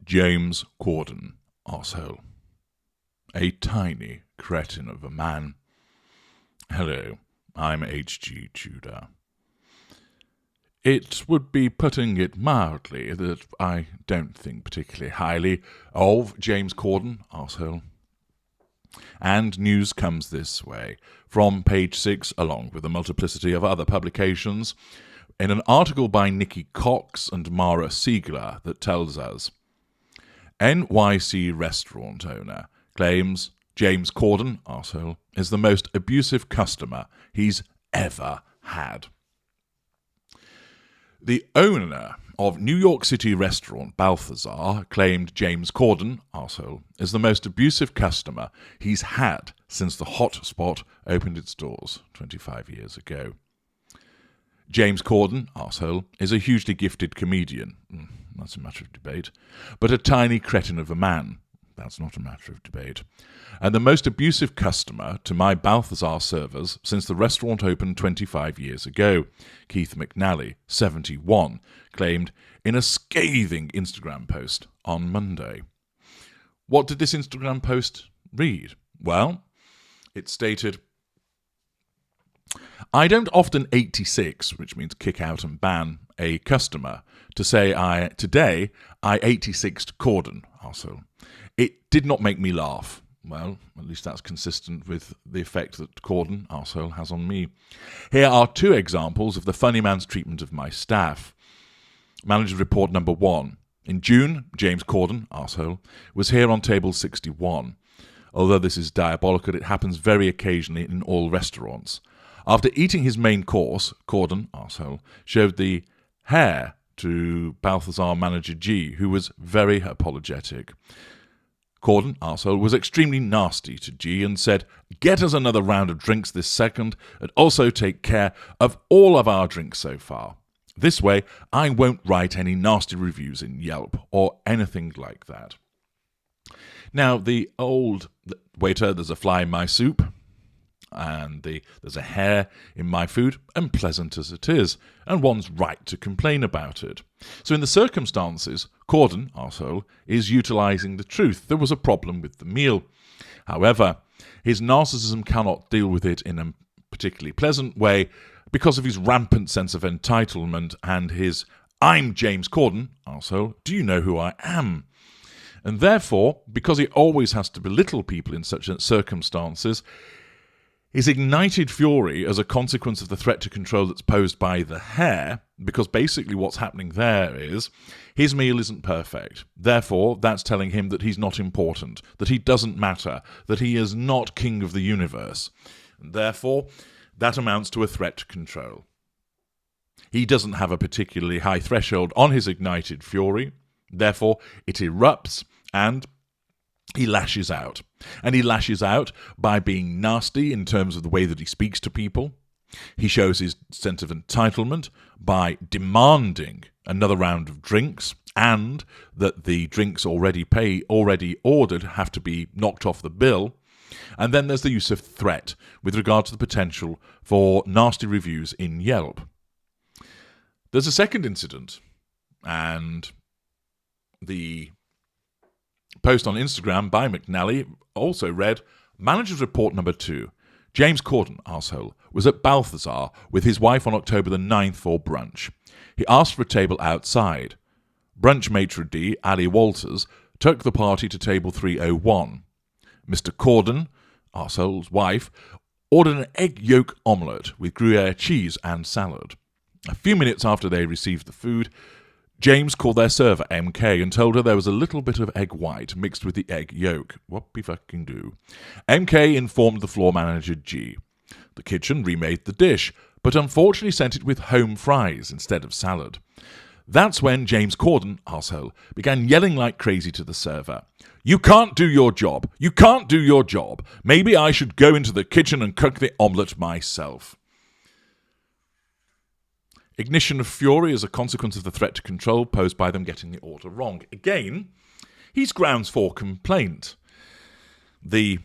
James Corden, arsehole. A tiny cretin of a man. Hello, I'm H.G. Tudor. It would be putting it mildly that I don't think particularly highly of James Corden, arsehole. And news comes this way, from page 6, along with a multiplicity of other publications, in an article by Nikki Cox and Mara Siegler that tells us, NYC restaurant owner claims James Corden, arsehole, is the most abusive customer he's ever had. The owner of New York City restaurant Balthazar claimed James Corden, arsehole, is the most abusive customer he's had since the hot spot opened its doors 25 years ago. James Corden, arsehole, is a hugely gifted comedian. That's a matter of debate. But a tiny cretin of a man. That's not a matter of debate. And the most abusive customer to my Balthazar servers since the restaurant opened 25 years ago, Keith McNally, 71, claimed in a scathing Instagram post on Monday. What did this Instagram post read? Well, it stated, I don't often 86, which means kick out and ban, a customer to say today I 86'd Corden, arsehole. It did not make me laugh. Well, at least that's consistent with the effect that Corden, arsehole, has on me. Here are two examples of the funny man's treatment of my staff. Manager report number 1. In June, James Corden, arsehole, was here on table 61. Although this is diabolical, it happens very occasionally in all restaurants. After eating his main course, Corden, arsehole, showed the hair to Balthazar manager G, who was very apologetic. Corden, arsehole, was extremely nasty to G and said, get us another round of drinks this second and also take care of all of our drinks so far. This way, I won't write any nasty reviews in Yelp or anything like that. Now, the old waiter, there's a fly in my soup, and there's a hair in my food, unpleasant as it is, and one's right to complain about it. So in the circumstances, Corden, arsehole, is utilising the truth. There was a problem with the meal. However, his narcissism cannot deal with it in a particularly pleasant way because of his rampant sense of entitlement and his I'm James Corden, arsehole, do you know who I am? And therefore, because he always has to belittle people in such circumstances, his ignited fury as a consequence of the threat to control that's posed by the hair, because basically what's happening there is his meal isn't perfect. Therefore, that's telling him that he's not important, that he doesn't matter, that he is not king of the universe. And therefore, that amounts to a threat to control. He doesn't have a particularly high threshold on his ignited fury. Therefore, it erupts and he lashes out. And he lashes out by being nasty in terms of the way that he speaks to people. He shows his sense of entitlement by demanding another round of drinks and that the drinks already ordered have to be knocked off the bill. And then there's the use of threat with regard to the potential for nasty reviews in Yelp. There's a second incident, and the post on Instagram by McNally also read, Manager's report number 2. James Corden, arsehole, was at Balthazar with his wife on October the 9th for brunch. He asked for a table outside. Brunch maitre d', Ali Walters, took the party to table 301. Mr. Corden, arsehole's wife, ordered an egg yolk omelette with Gruyere cheese and salad. A few minutes after they received the food, James called their server, MK, and told her there was a little bit of egg white mixed with the egg yolk. What-be fucking do? MK informed the floor manager, G. The kitchen remade the dish, but unfortunately sent it with home fries instead of salad. That's when James Corden, arsehole, began yelling like crazy to the server. You can't do your job. You can't do your job. Maybe I should go into the kitchen and cook the omelette myself. Ignition of fury as a consequence of the threat to control posed by them getting the order wrong. Again, he's grounds for complaint. The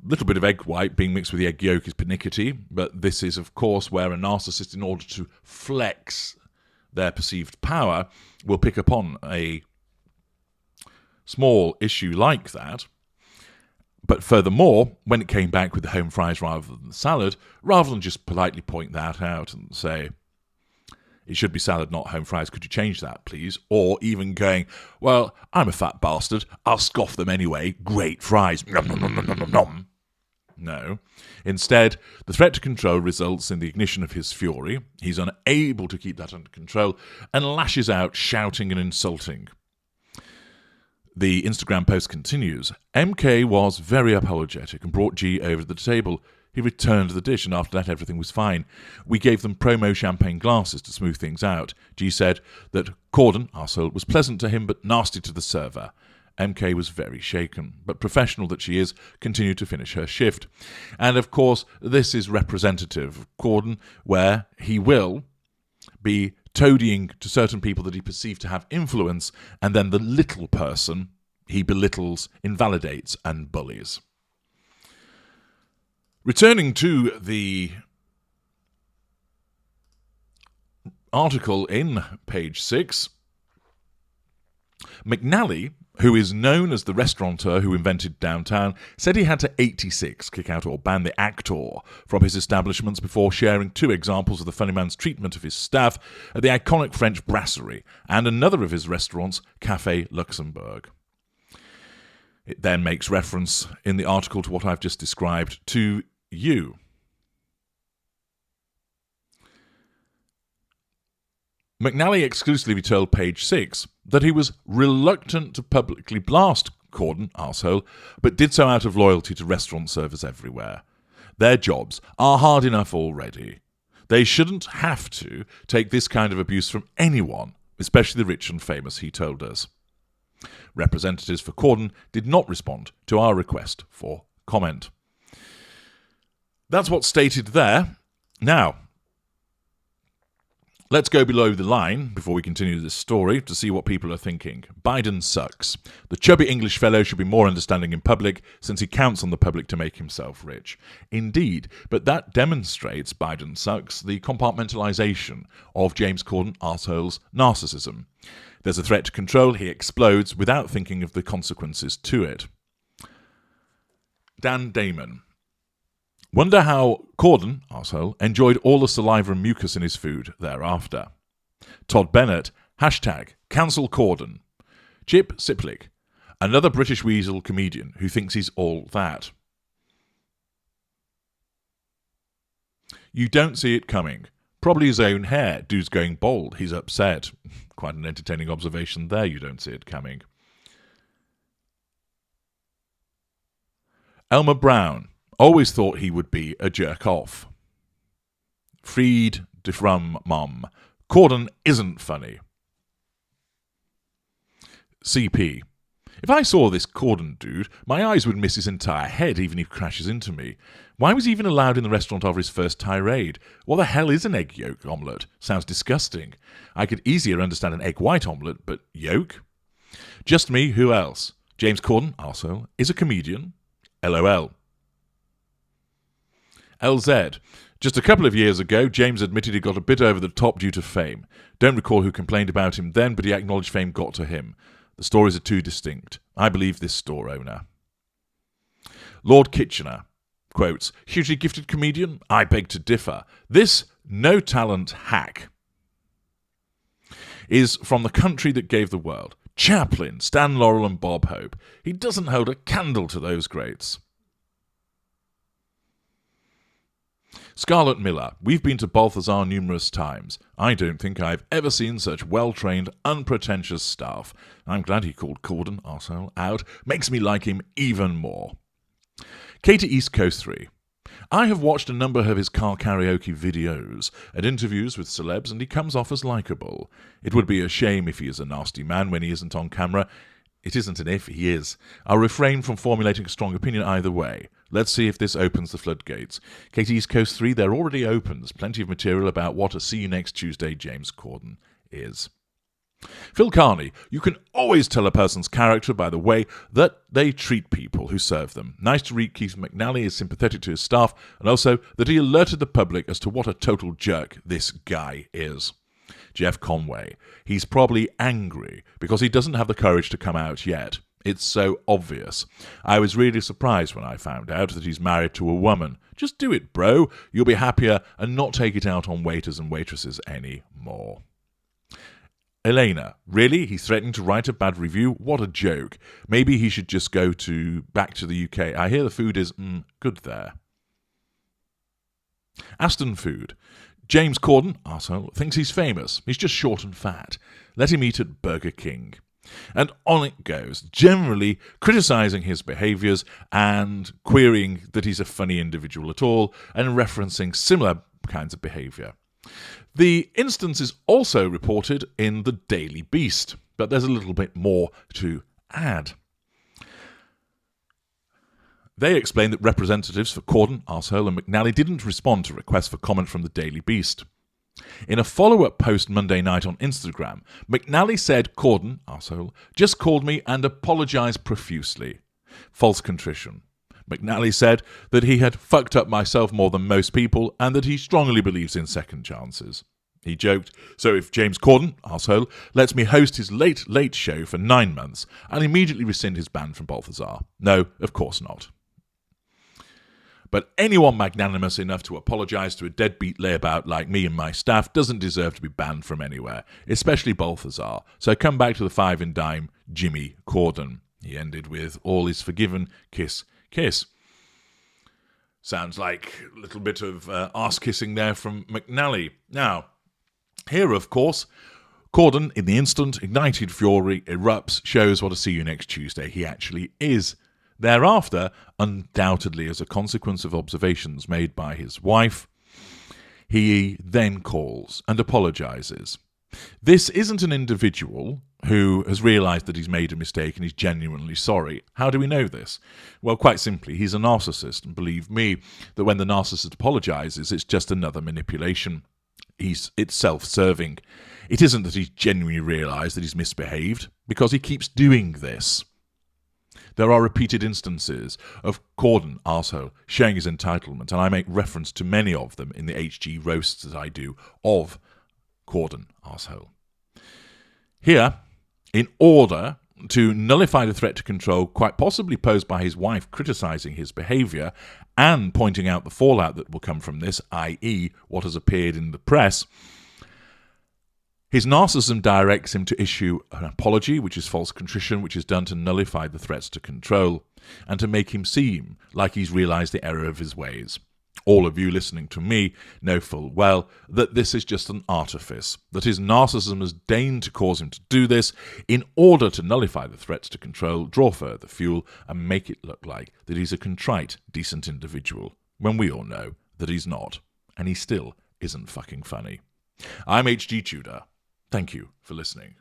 little bit of egg white being mixed with the egg yolk is pernickety, but this is, of course, where a narcissist, in order to flex their perceived power, will pick upon a small issue like that. But furthermore, when it came back with the home fries rather than the salad, rather than just politely point that out and say, it should be salad, not home fries, could you change that, please? Or even going, well, I'm a fat bastard, I'll scoff them anyway, great fries. Nom, nom, nom, nom, nom, nom. No. Instead, the threat to control results in the ignition of his fury. He's unable to keep that under control and lashes out, shouting and insulting. The Instagram post continues. MK was very apologetic and brought G over to the table. He returned the dish, and after that everything was fine. We gave them promo champagne glasses to smooth things out. G said that Corden, arsehole, was pleasant to him but nasty to the server. MK was very shaken, but professional that she is, continued to finish her shift. And of course, this is representative of Corden, where he will be toadying to certain people that he perceives to have influence, and then the little person he belittles, invalidates, and bullies. Returning to the article in page 6, McNally, who is known as the restaurateur who invented downtown, said he had to 86 kick out or ban the actor from his establishments before sharing 2 examples of the funny man's treatment of his staff at the iconic French brasserie and another of his restaurants, Café Luxembourg. It then makes reference in the article to what I've just described to you. McNally exclusively told page 6 that he was reluctant to publicly blast Corden, arsehole, but did so out of loyalty to restaurant servers everywhere. Their jobs are hard enough already. They shouldn't have to take this kind of abuse from anyone, especially the rich and famous, he told us. Representatives for Corden did not respond to our request for comment. That's what's stated there. Now, let's go below the line before we continue this story to see what people are thinking. Biden sucks. The chubby English fellow should be more understanding in public since he counts on the public to make himself rich. Indeed, but that demonstrates, Biden sucks, the compartmentalization of James Corden arsehole's narcissism. There's a threat to control, he explodes without thinking of the consequences to it. Dan Damon. Wonder how Corden, arsehole, enjoyed all the saliva and mucus in his food thereafter. Todd Bennett, #cancel Corden. Chip Siplick, another British weasel comedian who thinks he's all that. You don't see it coming. Probably his own hair. Dude's going bald. He's upset. Quite an entertaining observation there. You don't see it coming. Elmer Brown. Always thought he would be a jerk-off. Fried de Frum Mom. Corden isn't funny. CP. If I saw this Corden dude, my eyes would miss his entire head even if he crashes into me. Why was he even allowed in the restaurant over his first tirade? What the hell is an egg yolk omelette? Sounds disgusting. I could easier understand an egg white omelette, but yolk? Just me, who else? James Corden, arsehole, is a comedian. LOL. LZ. Just a couple of years ago, James admitted he got a bit over the top due to fame. Don't recall who complained about him then, but he acknowledged fame got to him. The stories are too distinct. I believe this store owner. Lord Kitchener, quotes, hugely gifted comedian? I beg to differ. This no-talent hack is from the country that gave the world. Chaplin, Stan Laurel and Bob Hope. He doesn't hold a candle to those greats. Scarlett Miller, we've been to Balthazar numerous times. I don't think I've ever seen such well-trained, unpretentious staff. I'm glad he called Corden, arsehole, out. Makes me like him even more. Katie East Coast 3. I have watched a number of his car karaoke videos and interviews with celebs, and he comes off as likeable. It would be a shame if he is a nasty man when he isn't on camera. It isn't an if, he is. I'll refrain from formulating a strong opinion either way. Let's see if this opens the floodgates. Katie East Coast 3, they're already open. There's plenty of material about what a See You Next Tuesday James Corden is. Phil Carney, you can always tell a person's character by the way that they treat people who serve them. Nice to read Keith McNally is sympathetic to his staff, and also that he alerted the public as to what a total jerk this guy is. Jeff Conway, he's probably angry because he doesn't have the courage to come out yet. It's so obvious. I was really surprised when I found out that he's married to a woman. Just do it, bro. You'll be happier and not take it out on waiters and waitresses anymore. Elena, really? He threatened to write a bad review? What a joke. Maybe he should just go back to the UK. I hear the food is good there. Aston Food. James Corden, arsehole, thinks he's famous. He's just short and fat. Let him eat at Burger King. And on it goes, generally criticising his behaviours and querying that he's a funny individual at all and referencing similar kinds of behaviour. The instance is also reported in the Daily Beast, but there's a little bit more to add. They explain that representatives for Corden, arsehole and McNally didn't respond to requests for comment from the Daily Beast. In a follow-up post Monday night on Instagram, McNally said Corden, arsehole, just called me and apologised profusely. False contrition. McNally said that he had fucked up myself more than most people and that he strongly believes in second chances. He joked, so if James Corden, arsehole, lets me host his late show for 9 months, I'll immediately rescind his ban from Balthazar. No, of course not. But anyone magnanimous enough to apologise to a deadbeat layabout like me and my staff doesn't deserve to be banned from anywhere, especially Balthazar. So come back to the 5 and dime Jimmy Corden. He ended with, all is forgiven, kiss, kiss. Sounds like a little bit of arse-kissing there from McNally. Now, here, of course, Corden, in the instant, ignited fury, erupts, shows what a see you next Tuesday he actually is. Thereafter, undoubtedly as a consequence of observations made by his wife, he then calls and apologises. This isn't an individual who has realised that he's made a mistake and he's genuinely sorry. How do we know this? Well, quite simply, he's a narcissist, and believe me, that when the narcissist apologises, it's just another manipulation. It's self-serving. It isn't that he's genuinely realised that he's misbehaved, because he keeps doing this. There are repeated instances of Corden, arsehole, showing his entitlement, and I make reference to many of them in the HG roasts that I do of Corden, arsehole. Here, in order to nullify the threat to control quite possibly posed by his wife criticising his behaviour and pointing out the fallout that will come from this, i.e. what has appeared in the press, his narcissism directs him to issue an apology, which is false contrition, which is done to nullify the threats to control, and to make him seem like he's realised the error of his ways. All of you listening to me know full well that this is just an artifice, that his narcissism has deigned to cause him to do this in order to nullify the threats to control, draw further fuel, and make it look like that he's a contrite, decent individual, when we all know that he's not, and he still isn't fucking funny. I'm HG Tudor. Thank you for listening.